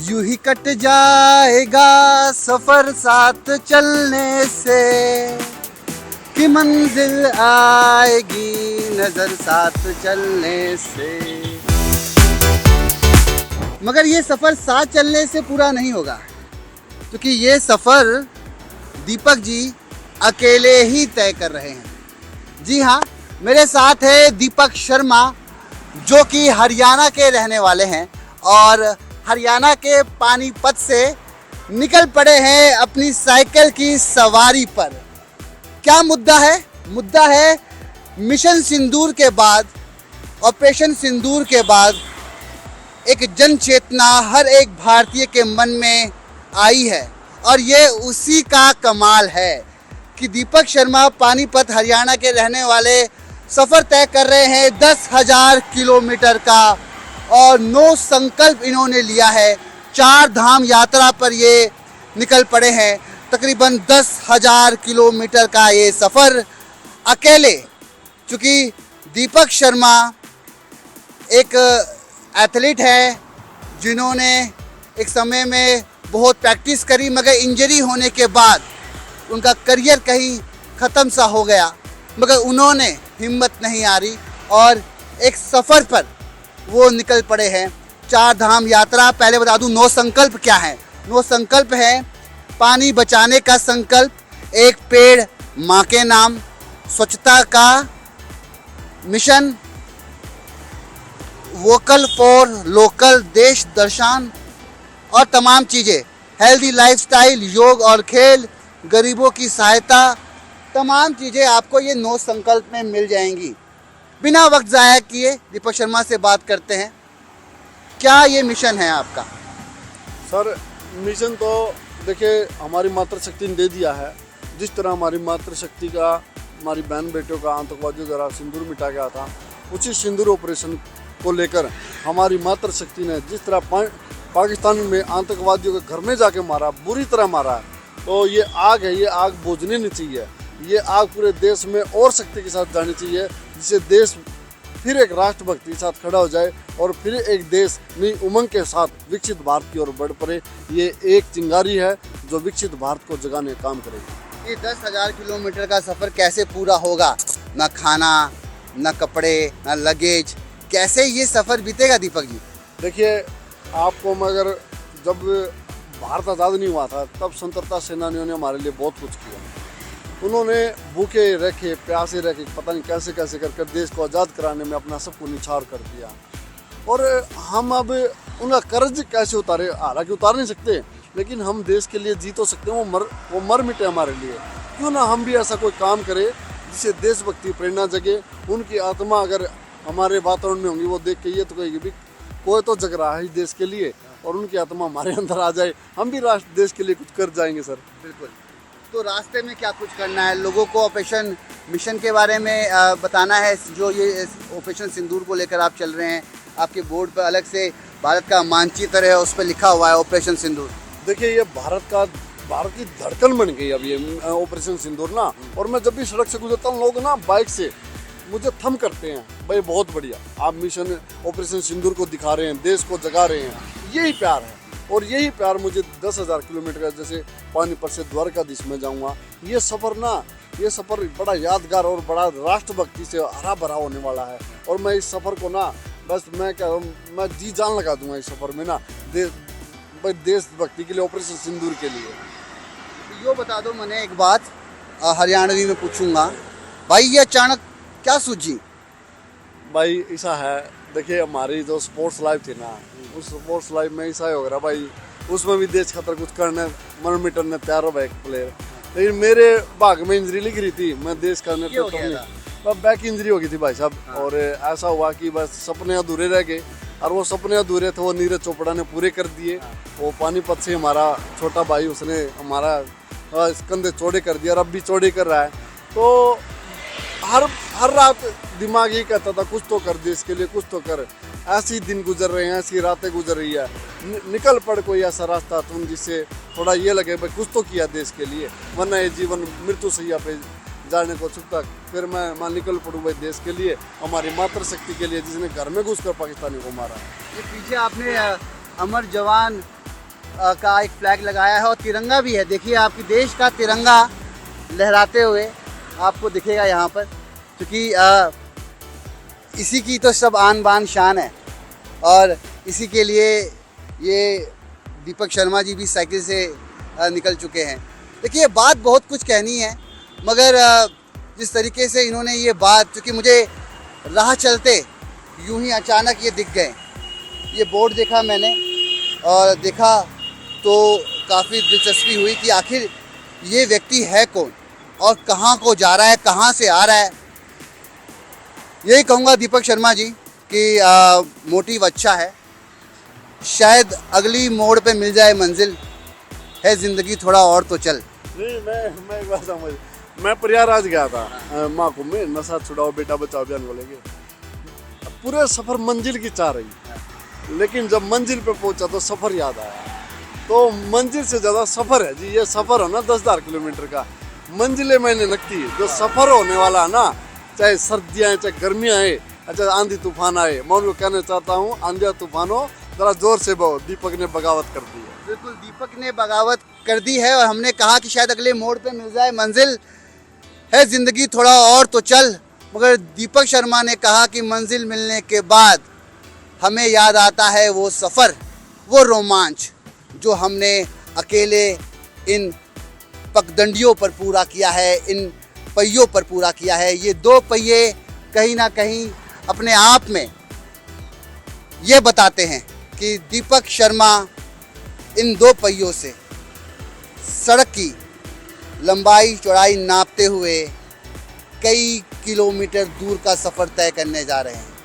यूं ही कट जाएगा सफर साथ चलने से, कि मंजिल आएगी नजर साथ चलने से। मगर ये सफर साथ चलने से पूरा नहीं होगा, क्योंकि ये सफर दीपक जी अकेले ही तय कर रहे हैं। जी हाँ, मेरे साथ है दीपक शर्मा, जो कि हरियाणा के रहने वाले हैं और हरियाणा के पानीपत से निकल पड़े हैं अपनी साइकिल की सवारी पर। क्या मुद्दा है? मुद्दा है मिशन सिंदूर के बाद, ऑपरेशन सिंदूर के बाद एक जन चेतना हर एक भारतीय के मन में आई है, और ये उसी का कमाल है कि दीपक शर्मा पानीपत हरियाणा के रहने वाले सफ़र तय कर रहे हैं 10,000 किलोमीटर का, और 9 संकल्प इन्होंने लिया है। 4 धाम यात्रा पर ये निकल पड़े हैं। तकरीबन 10,000 किलोमीटर का ये सफ़र अकेले, चूँकि दीपक शर्मा एक एथलीट है जिन्होंने एक समय में बहुत प्रैक्टिस करी, मगर इंजरी होने के बाद उनका करियर कहीं ख़त्म सा हो गया। मगर उन्होंने हिम्मत नहीं हारी और एक सफ़र पर वो निकल पड़े हैं। 4 धाम यात्रा। पहले बता दूं 9 संकल्प क्या है। 9 संकल्प है: पानी बचाने का संकल्प, एक पेड़ माँ के नाम, स्वच्छता का मिशन, वोकल फॉर लोकल, देश दर्शन और तमाम चीज़ें, हेल्दी लाइफस्टाइल, योग और खेल, गरीबों की सहायता, तमाम चीज़ें आपको ये 9 संकल्प में मिल जाएंगी। बिना वक्त ज़ाया किए दीपक शर्मा से बात करते हैं। क्या ये मिशन है आपका? सर, मिशन तो देखिए हमारी मातृशक्ति ने दे दिया है। जिस तरह हमारी मातृशक्ति का हमारी बहन बेटियों का आतंकवादियों द्वारा सिंदूर मिटा गया था, उसी सिंदूर ऑपरेशन को लेकर हमारी मातृशक्ति ने जिस तरह पाकिस्तान में आतंकवादियों के घर में जाके मारा, बुरी तरह मारा है, तो ये आग है, ये आग बुझनी नहीं चाहिए। ये आग पूरे देश में और शक्ति के साथ जानी चाहिए, जिससे देश फिर एक राष्ट्रभक्ति के साथ खड़ा हो जाए और फिर एक देश नई उमंग के साथ विकसित भारत की ओर बढ़ पड़े। ये एक चिंगारी है जो विकसित भारत को जगाने का काम करेगी। ये 10,000 किलोमीटर का सफ़र कैसे पूरा होगा? ना खाना, ना कपड़े, ना लगेज, कैसे ये सफ़र बीतेगा दीपक जी? देखिए, आपको मगर जब भारत आज़ाद नहीं हुआ था तब स्वतंत्रता सेनानियों ने हमारे लिए बहुत कुछ किया। उन्होंने भूखे रखे, प्यासे रखे, पता नहीं कैसे कैसे कर देश को आज़ाद कराने में अपना सब कुछ निछावर कर दिया। और हम अब उनका कर्ज कैसे उतारे? हालांकि उतार नहीं सकते, लेकिन हम देश के लिए जी तो सकते हैं। वो मर मिटे हमारे लिए। क्यों ना हम भी ऐसा कोई काम करें जिससे देशभक्ति प्रेरणा जगे। उनकी आत्मा अगर हमारे वातावरण में होंगी, वो देख के ये तो कहेगी भी कोई तो जग रहा है देश के लिए, और उनकी आत्मा हमारे अंदर आ जाए, हम भी राष्ट्र देश के लिए कुछ कर जाएंगे सर। बिल्कुल। तो रास्ते में क्या कुछ करना है? लोगों को ऑपरेशन मिशन के बारे में बताना है। जो ये ऑपरेशन सिंदूर को लेकर आप चल रहे हैं, आपके बोर्ड पर अलग से भारत का मानचित्र है, उस पर लिखा हुआ है ऑपरेशन सिंदूर। देखिए, ये भारत की धड़कन बन गई अब ये ऑपरेशन सिंदूर ना। और मैं जब भी सड़क से गुजरता हूँ, लोग ना बाइक से मुझे थम करते हैं, भाई बहुत बढ़िया आप मिशन ऑपरेशन सिंदूर को दिखा रहे हैं, देश को जगा रहे हैं। यही प्यार है, और यही प्यार मुझे 10,000 किलोमीटर का, जैसे पानीपत से द्वारकाधीश में जाऊंगा, ये सफ़र बड़ा यादगार और बड़ा राष्ट्रभक्ति से हरा भरा होने वाला है। और मैं इस सफ़र को ना बस मैं जी जान लगा दूंगा इस सफ़र में ना, देशभक्ति के लिए, ऑपरेशन सिंदूर के लिए। यो बता दो मैंने एक बात हरियाणवी में पूछूंगा, भाई ये अचानक क्या सूझी? भाई ऐसा है, देखिए हमारी जो स्पोर्ट्स लाइफ थी ना, उस स्पोर्ट्स लाइफ में ऐसा ही हो गया भाई, उसमें भी देश खातर कुछ करने मर मिटने तैयार हो भाई एक प्लेयर। लेकिन मेरे भाग में इंजरी लिख रही थी, मैं देश करने तो बैक इंजरी हो गई थी भाई साहब। और ऐसा हुआ कि बस सपने अधूरे रह गए, और वो सपने अधूरे थे वो नीरज चोपड़ा ने पूरे कर दिए। वो पानीपत से हमारा छोटा भाई, उसने हमारा कंधे चौड़े कर दिया और अब भी चौड़े कर रहा है। तो हर रात दिमाग ये कहता था कुछ तो कर देश के लिए, कुछ तो कर। ऐसे दिन गुजर रहे हैं, ऐसी रातें गुजर रही है, निकल पड़ कोई ऐसा रास्ता तुम जिससे थोड़ा ये लगे भाई कुछ तो किया देश के लिए, वरना ये जीवन मृत्यु सैया पे जाने को चुकता। फिर मैं निकल पड़ूँ भाई देश के लिए, हमारी मातृशक्ति के लिए, जिसने घर में घुसकर पाकिस्तानी को मारा। ये पीछे आपने अमर जवान का एक फ्लैग लगाया है और तिरंगा भी है। देखिए आपकी देश का तिरंगा लहराते हुए आपको दिखेगा यहाँ पर, क्योंकि इसी की तो सब आन बान शान है और इसी के लिए ये दीपक शर्मा जी भी साइकिल से निकल चुके हैं। देखिए बात बहुत कुछ कहनी है, मगर जिस तरीके से इन्होंने ये बात, क्योंकि मुझे राह चलते यूं ही अचानक ये दिख गए, ये बोर्ड देखा मैंने और देखा तो काफ़ी दिलचस्पी हुई कि आखिर ये व्यक्ति है कौन और कहाँ को जा रहा है, कहाँ से आ रहा है। यही कहूँगा दीपक शर्मा जी कि मोटिव अच्छा है, शायद अगली मोड़ पे मिल जाए मंजिल, है ज़िंदगी थोड़ा और तो चल। नहीं, मैं एक बात समझ, मैं प्रयागराज गया था महाकुंभ में, नशा छुड़ाओ बेटा बचाओ अभियान को लेके। पूरे सफर मंजिल की चाह रही, लेकिन जब मंजिल पे पहुंचा तो सफर याद आया। तो मंजिल से ज़्यादा सफर है जी, ये सफर है ना 10,000 किलोमीटर का, मंजिलें मैंने लगती है। जो सफर होने वाला है ना, चाहे सर्दियाँ चाहे गर्मियाँ आए, अच्छा आंधी तूफान आए, मैं उनको कहना चाहता हूँ आंधिया तूफानों जरा जोर से बहो, दीपक ने बगावत कर दी है। बिल्कुल दीपक ने बगावत कर दी है और हमने कहा कि शायद अगले मोड़ पे मिल जाए मंजिल, है ज़िंदगी थोड़ा और तो चल, मगर दीपक शर्मा ने कहा कि मंजिल मिलने के बाद हमें याद आता है वो सफ़र, वो रोमांच जो हमने अकेले इन पगडंडियों पर पूरा किया है, इन पहियों पर पूरा किया है। ये दो पहिए कहीं ना कहीं अपने आप में ये बताते हैं कि दीपक शर्मा इन दो पहियों से सड़क की लंबाई चौड़ाई नापते हुए कई किलोमीटर दूर का सफ़र तय करने जा रहे हैं।